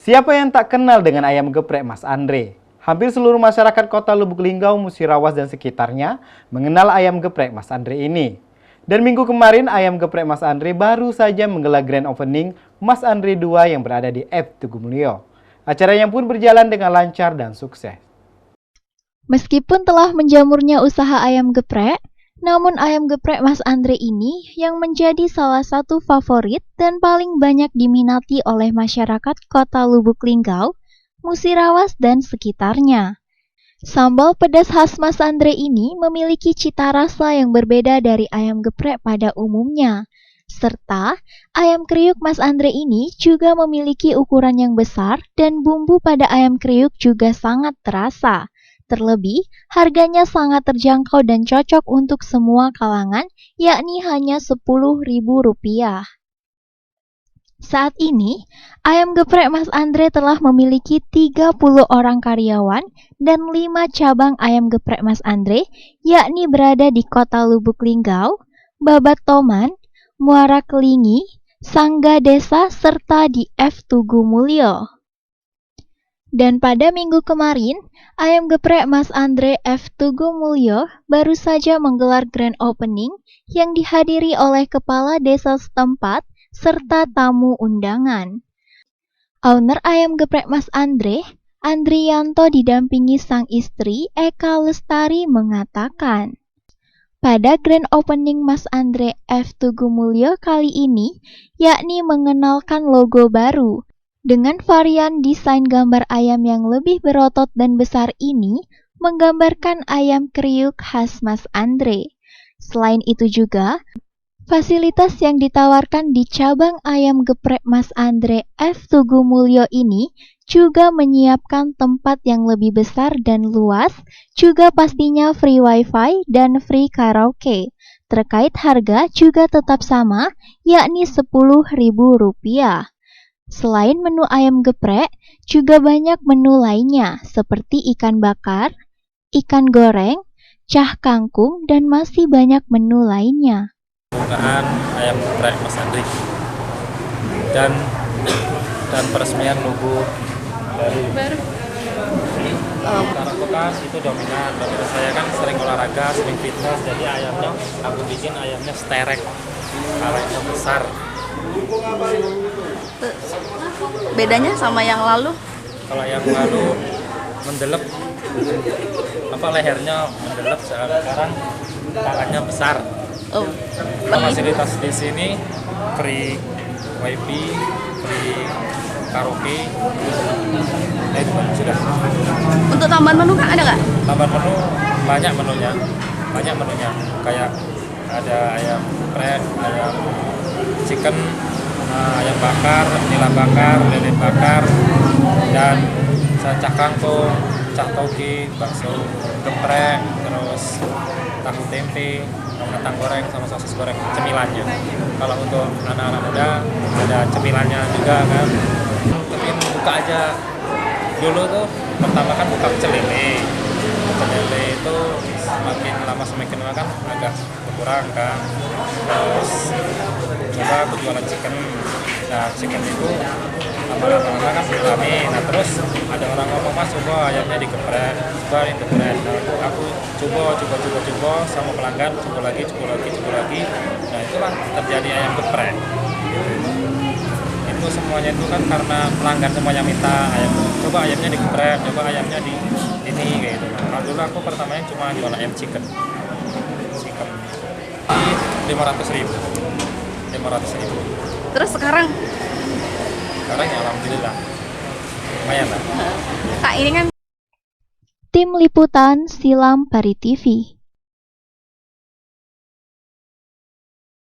Siapa yang tak kenal dengan ayam geprek Mas Andre? Hampir seluruh masyarakat kota Lubuk Linggau, Musirawas dan sekitarnya mengenal ayam geprek Mas Andre ini. Dan minggu kemarin ayam geprek Mas Andre baru saja menggelar grand opening Mas Andre 2 yang berada di F Tugu Mulyo. Acaranya pun berjalan dengan lancar dan sukses. Meskipun telah menjamurnya usaha ayam geprek, namun ayam geprek Mas Andre ini yang menjadi salah satu favorit dan paling banyak diminati oleh masyarakat kota Lubuk Linggau, Musirawas dan sekitarnya. Sambal pedas khas Mas Andre ini memiliki cita rasa yang berbeda dari ayam geprek pada umumnya. Serta ayam kriuk Mas Andre ini juga memiliki ukuran yang besar dan bumbu pada ayam kriuk juga sangat terasa. Terlebih, harganya sangat terjangkau dan cocok untuk semua kalangan, yakni hanya Rp10.000. Saat ini, ayam geprek Mas Andre telah memiliki 30 orang karyawan dan 5 cabang ayam geprek Mas Andre, yakni berada di kota Lubuk Linggau, Babat Toman, Muara Kelingi, Sangga Desa, serta di F Tugu Mulyo. Dan pada minggu kemarin, ayam geprek Mas Andre F Tugu Mulyo baru saja menggelar grand opening yang dihadiri oleh kepala desa setempat serta tamu undangan. Owner ayam geprek Mas Andre, Andrianto didampingi sang istri Eka Lestari mengatakan, pada grand opening Mas Andre F Tugu Mulyo kali ini, yakni mengenalkan logo baru. Dengan varian desain gambar ayam yang lebih berotot dan besar ini, menggambarkan ayam kriuk khas Mas Andre. Selain itu juga, fasilitas yang ditawarkan di cabang ayam geprek Mas Andre F Tugu Mulyo ini juga menyiapkan tempat yang lebih besar dan luas, juga pastinya free wifi dan free karaoke. Terkait harga juga tetap sama, yakni Rp10.000. Selain menu ayam geprek, juga banyak menu lainnya seperti ikan bakar, ikan goreng, cah kangkung, dan masih banyak menu lainnya. Pembukaan ayam geprek Mas Andre dan peresmian logo baru. Secara kota itu dominan saya kan sering olahraga, sering fitness, jadi ayamnya aku bikin ayamnya sterek, ayamnya besar. Bedanya sama yang lalu? Kalau yang lalu mendelep, lehernya mendelep, sekarang tangannya besar. Oh, Fasilitas di sini free wifi, free karaoke, itu sudah. untuk tambahan menu Kak ada nggak? Tambahan menu banyak menunya, kayak ada ayam geprek, ayam chicken, ayam bakar, nila bakar, lele bakar, dan cah kangkung, cah toge, bakso geprek, terus tahu tempe, kentang goreng sama sosis goreng, cemilannya. Kalau untuk anak-anak muda ada cemilannya juga kan. Mungkin buka aja dulu tuh, pertama kan buka pecel lele. Pecel lele itu semakin lama kan agak berkurang kan. Terus coba berjualan chicken. Nah chicken itu lama-lama kan rame. Nah terus ada orang ngomong, Mas coba ayamnya digeprek, coba ini geprek. Nah aku coba sama pelanggan, coba lagi. Nah itulah terjadi ayam geprek. Itu semuanya itu kan karena pelanggan semuanya minta ayam, coba ayamnya digeprek, coba ayamnya di ini kayak gitu. Nah dulu aku pertamanya cuma jual ayam chicken. 500.000. Terus sekarang Ya alhamdulillah lumayan lah. Kak ini kan Tim Liputan Silam Pari TV.